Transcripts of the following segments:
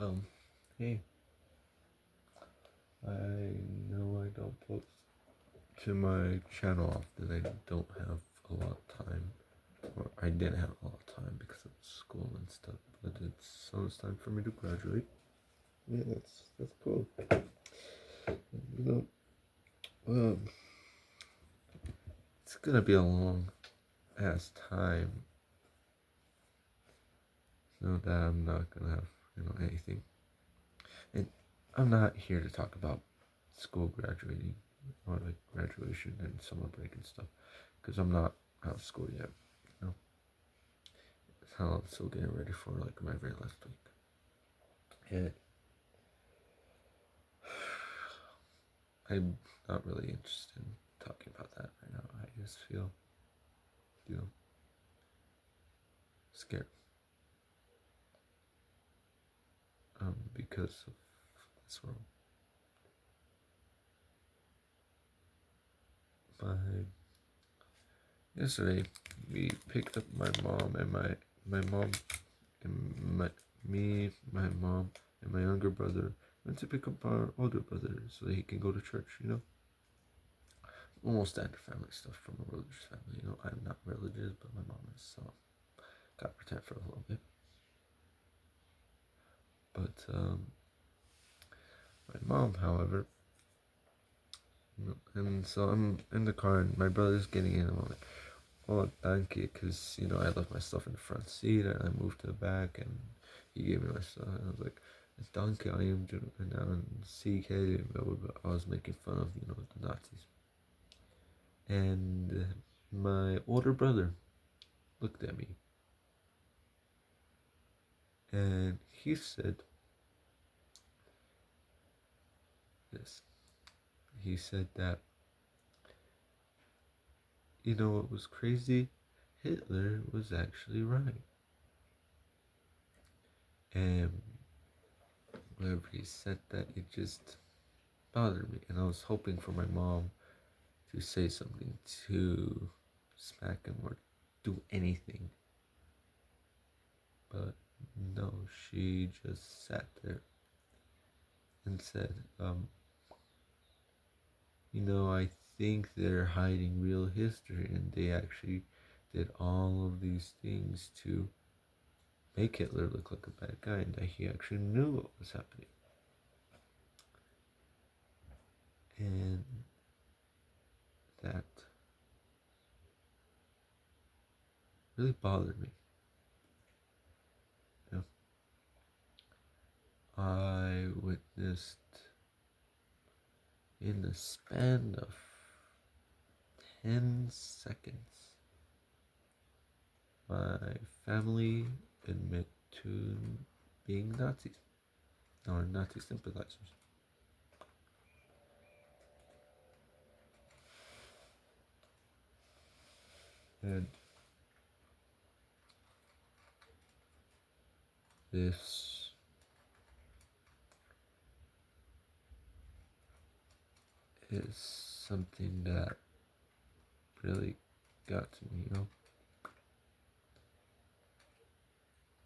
Um, hey, I know I don't post to my channel often. I don't have a lot of time, or I didn't have a lot of time because of school and stuff. But it's almost time for me to graduate. Yeah, that's cool. You know, um, it's gonna be a long ass time. Know that I'm not gonna have anything, and I'm not here to talk about school graduating or like graduation and summer break and stuff because I'm not out of school yet. You know, I'm still getting ready for like my very last week. And I'm not really interested in talking about that right now. I just feel, you know, scared because of this world. My yesterday we picked up my mom and my mom and my mom and my younger brother went to pick up our older brother so that he can go to church. Almost standard family stuff from a religious family. I'm not religious, but my mom is, so gotta pretend for a little bit. But my mom, however, and so I'm in the car and my brother's getting in. And I'm like, oh, thank you, because I left my stuff in the front seat and I moved to the back and he gave me my stuff and I was like, danke, I am now and CK. I was making fun of the Nazis. And my older brother looked at me and he said this. He said that, what was crazy? Hitler was actually right. And whenever he said that, it just bothered me. And I was hoping for my mom to say something, to smack him or do anything. But no, she just sat there and said, I think they're hiding real history and they actually did all of these things to make Hitler look like a bad guy and that he actually knew what was happening. And that really bothered me. You know, I witnessed in the span of 10 seconds my family admit to being Nazis or Nazi sympathizers. And this is something that really got to me.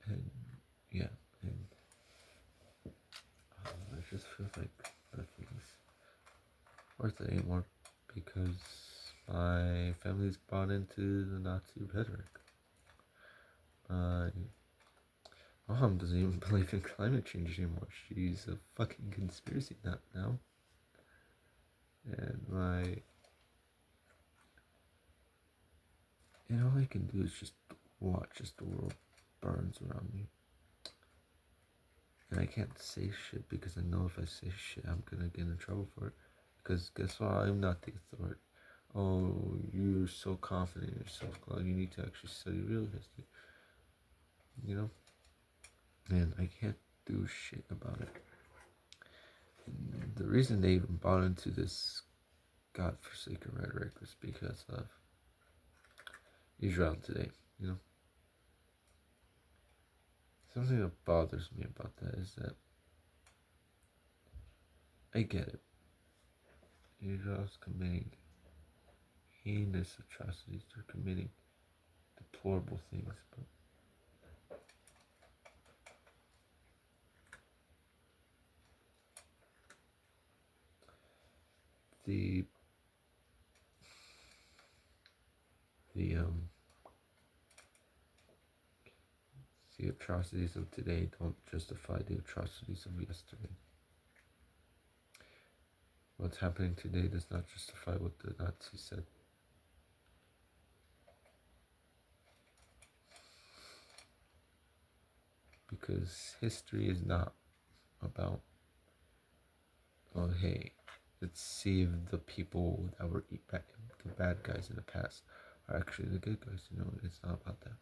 And yeah, and I just feel like nothing's worth it anymore because my family's bought into the Nazi rhetoric. My mom doesn't even believe in climate change anymore. She's a fucking conspiracy nut now. And all I can do is just watch as the world burns around me. And I can't say shit because I know if I say shit, I'm gonna get in trouble for it. Because guess what? I'm not the authority. Oh, you're so confident in yourself, Claude. You need to actually study real history. And I can't do shit about it. And the reason they even bought into this godforsaken rhetoric was because of Israel today. Something that bothers me about that is that I get it. Israel's committing heinous atrocities. They're committing deplorable things, but the the um the atrocities of today don't justify the atrocities of yesterday. What's happening today does not justify what the Nazis said. Because history is not about, oh hey, let's see if the people that were the bad guys in the past are actually the good guys. It's not about that.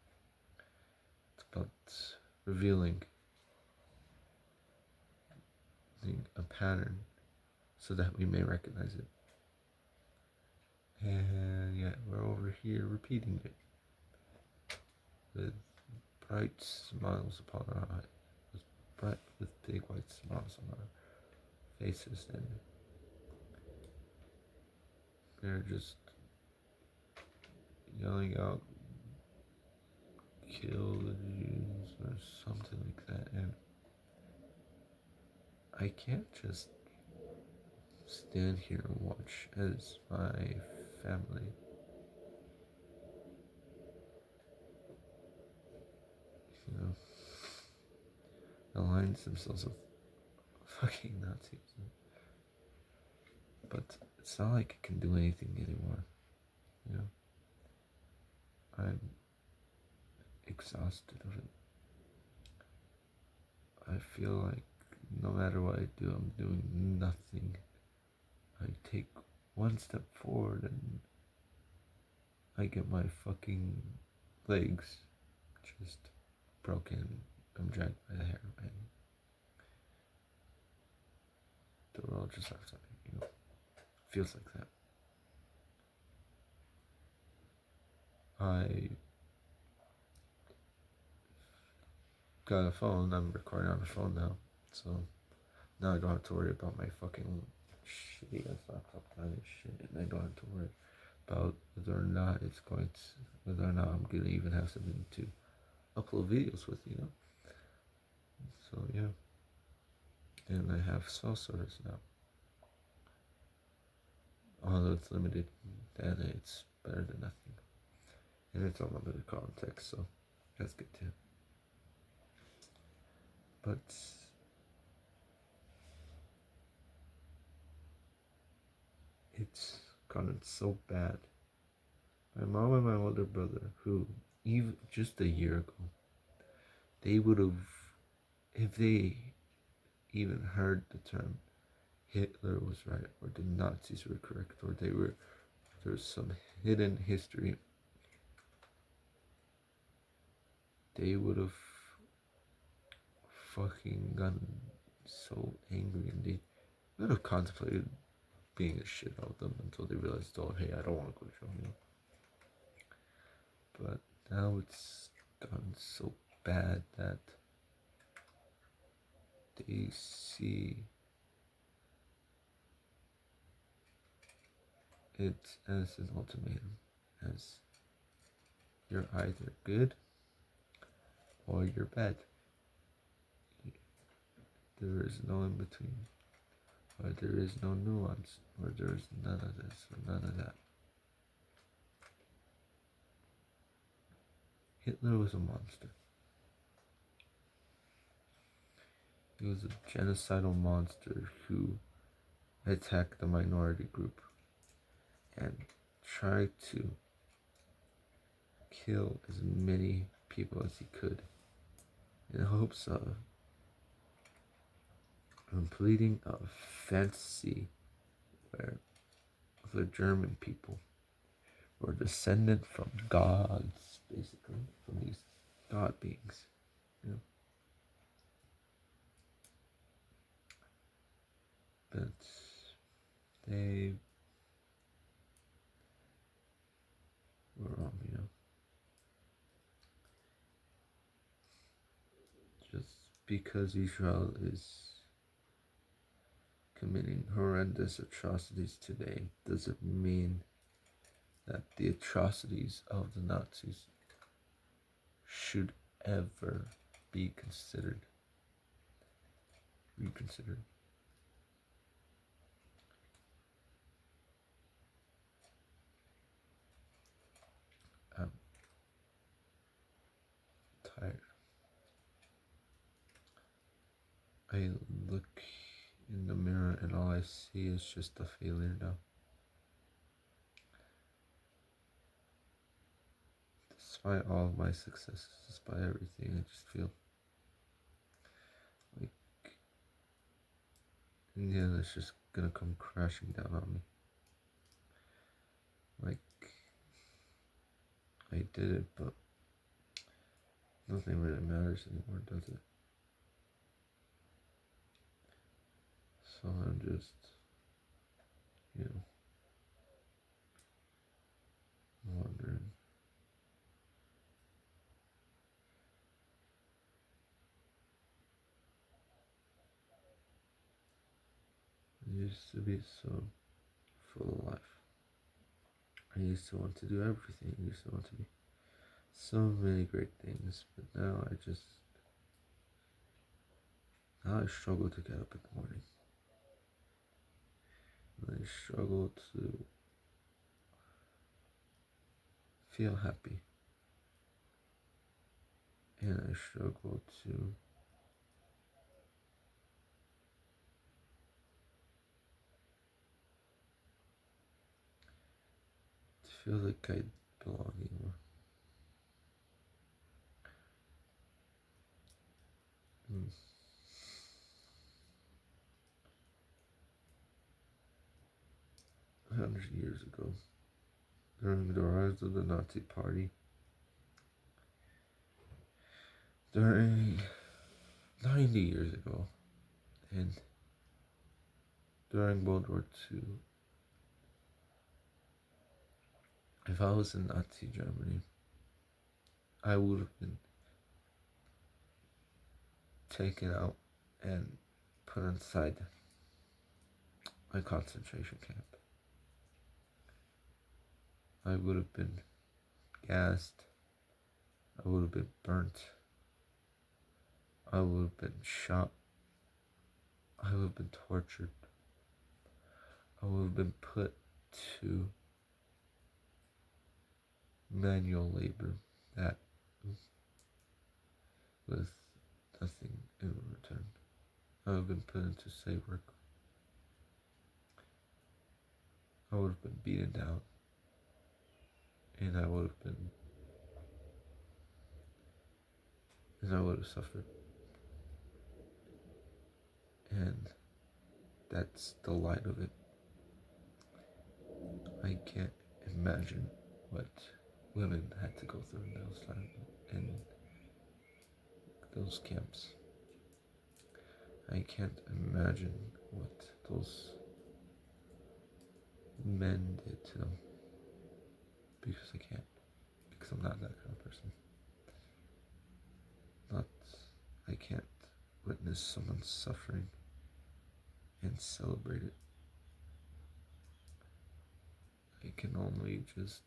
It's about revealing a pattern so that we may recognize it. And yet we're over here repeating it with bright smiles upon our eyes, with big white smiles on our faces, and they're just yelling out, "Kill the Jews," or something like that, and I can't just stand here and watch as my family, you know, aligns themselves with fucking Nazis. But it's not like I can do anything anymore, you know. I'm exhausted of it. I feel like no matter what I do, I'm doing nothing. I take one step forward and I get my fucking legs just broken. I'm dragged by the hair, and the world just laughs at me, Feels like that. I got a phone. I'm recording on the phone now, so now I don't have to worry about my fucking shitty ass laptop dying and shit, and I don't have to worry about whether or not I'm gonna even have something to upload videos with, So yeah, and I have cell service now. Although it's limited, and it's better than nothing, and it's unlimited context, so that's good too. But it's gotten so bad. My mom and my older brother, who even just a year ago, they would have, if they even heard the term Hitler was right or the Nazis were correct or there's some hidden history, they would have fucking gotten so angry, and they would have contemplated being a shit out of them until they realized, oh hey, I don't want to go to jail, But now it's gotten so bad that they see it as an ultimatum, as you're either good or you're bad. There is no in between, or there is no nuance, or there is none of this or none of that. Hitler was a monster. He was a genocidal monster who attacked the minority group and tried to kill as many people as he could in hopes of completing a fantasy where the German people were descended from gods, basically, from these god beings, But they were wrong, Just because Israel is committing horrendous atrocities today doesn't mean that the atrocities of the Nazis should ever be reconsidered. I look in the mirror and all I see is just a failure now. Despite all of my successes, despite everything, I just feel like in the end it's just gonna come crashing down on me. Like I did it, but nothing really matters anymore, does it? So I'm just, you know, wondering. I used to be so full of life. I used to want to do everything. I used to want to be so many great things, but now I struggle to get up in the morning. I struggle to feel happy, and I struggle to feel like I belong anymore. 100 years ago, during the rise of the Nazi Party, during 90 years ago, and during World War II, if I was in Nazi Germany, I would have been taken out and put inside a concentration camp. I would have been gassed, I would have been burnt, I would have been shot, I would have been tortured, I would have been put to manual labor that with nothing in return. I would have been put into slave work. I would have been beaten down, and I would have suffered. And that's the light of it. I can't imagine what women had to go through in those camps. I can't imagine what those men did to them because I can't. Because I'm not that kind of person. Not, I can't witness someone suffering and celebrate it. I can only just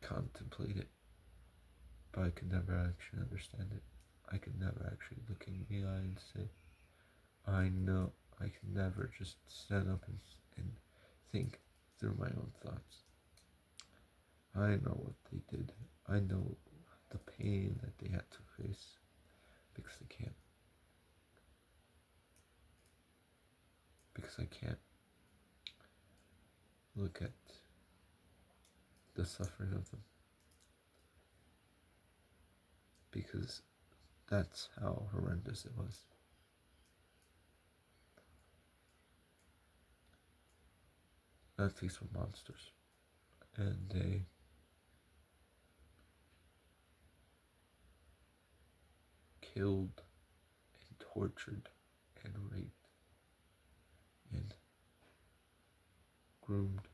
contemplate it, but I can never actually understand it. I can never actually look in the eye and say, I know. I can never just stand up and think through my own thoughts. I know what they did. I know the pain that they had to face because they can't. Because I can't look at the suffering of them. Because that's how horrendous it was. Nazis were monsters. And they killed and tortured and raped and groomed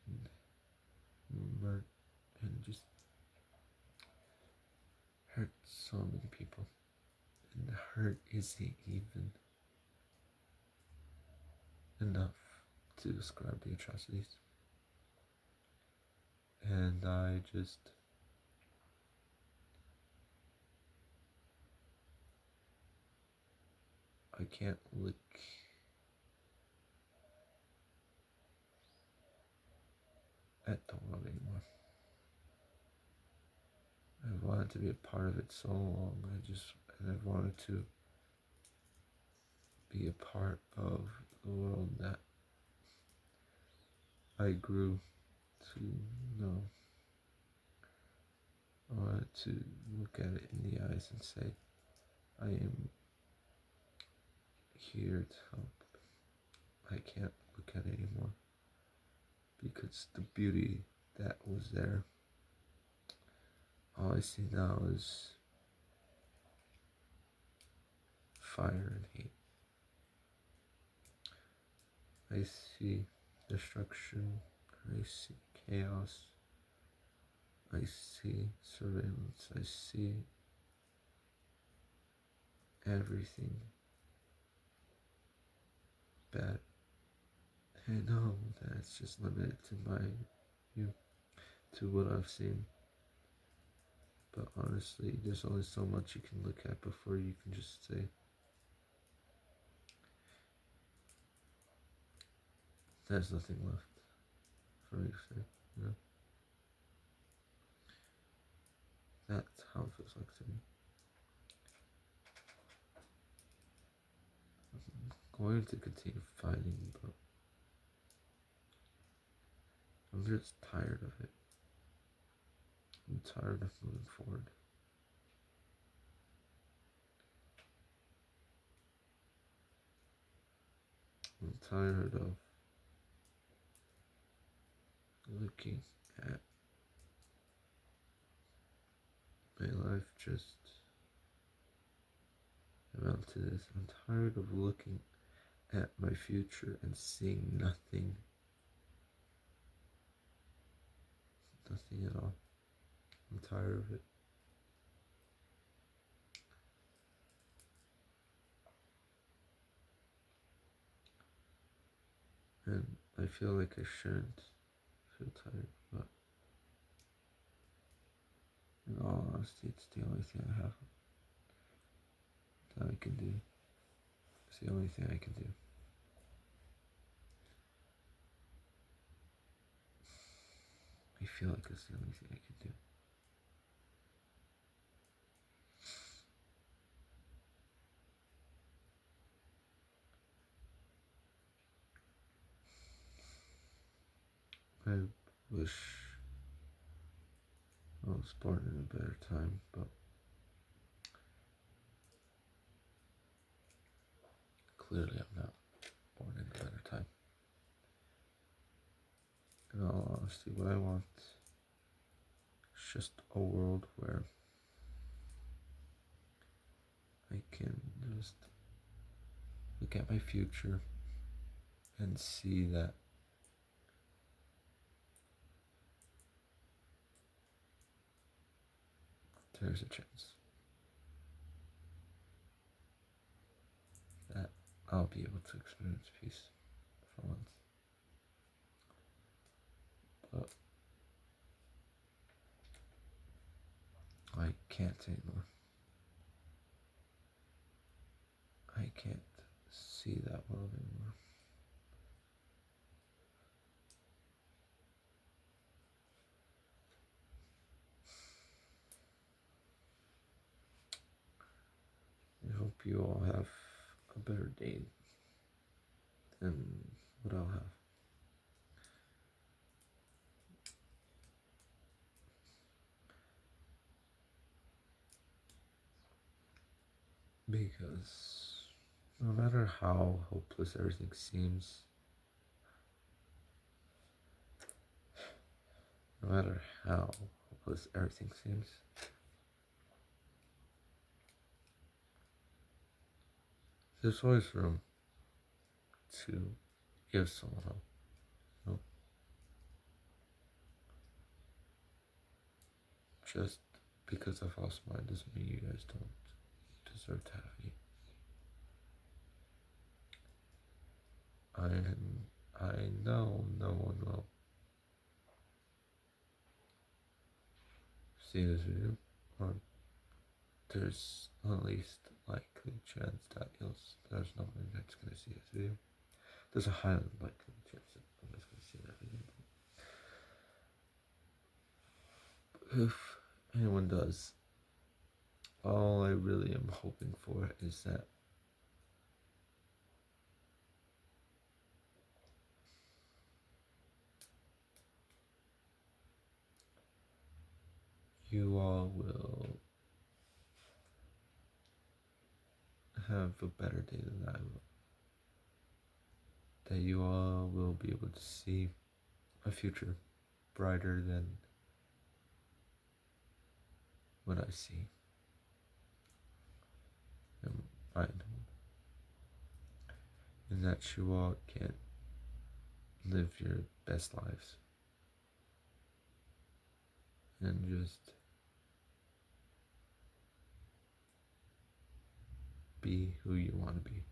and murdered and just hurt so many people. And the hurt isn't even enough to describe the atrocities. And I can't look at the world anymore. I wanted to be a part of it so long. I wanted to be a part of the world that I grew to know. I wanted to look at it in the eyes and say, I am here to help. I can't look at it anymore because the beauty that was there, all I see now is fire and hate. I see destruction, I see chaos, I see surveillance, I see everything bad. I know that it's just limited to my view, to what I've seen. But honestly, there's only so much you can look at before you can just say, there's nothing left for me to say, you know? That's how it feels like to me. I'm going to continue fighting, but I'm just tired of it. I'm tired of moving forward. I'm tired of looking at my life just amount to this. I'm tired of looking at my future and seeing nothing. Nothing at all. I'm tired of it. And I feel like I shouldn't feel tired, but in all honesty, it's the only thing I have that I can do. It's the only thing I can do. I feel like it's the only thing I can do. I wish I was born in a better time, but clearly I'm not born in a better time. In all honesty, what I want is just a world where I can just look at my future and see that there's a chance that I'll be able to experience peace for once. But I can't anymore. I can't see that world anymore. I hope you all have a better day than what I'll have. Because no matter how hopeless everything seems, no matter how hopeless everything seems, there's always room to give someone hope. You know? Just because I've lost mine doesn't mean you guys don't deserve to have any. I know no one will see this video, or there's at least likely chance that there's no one that's gonna see this video. There's a highly likely chance that nobody's gonna see that video. If anyone does, all I really am hoping for is that you all will have a better day than I will. That you all will be able to see a future brighter than what I see in mine. And that you all can live your best lives and just be who you want to be.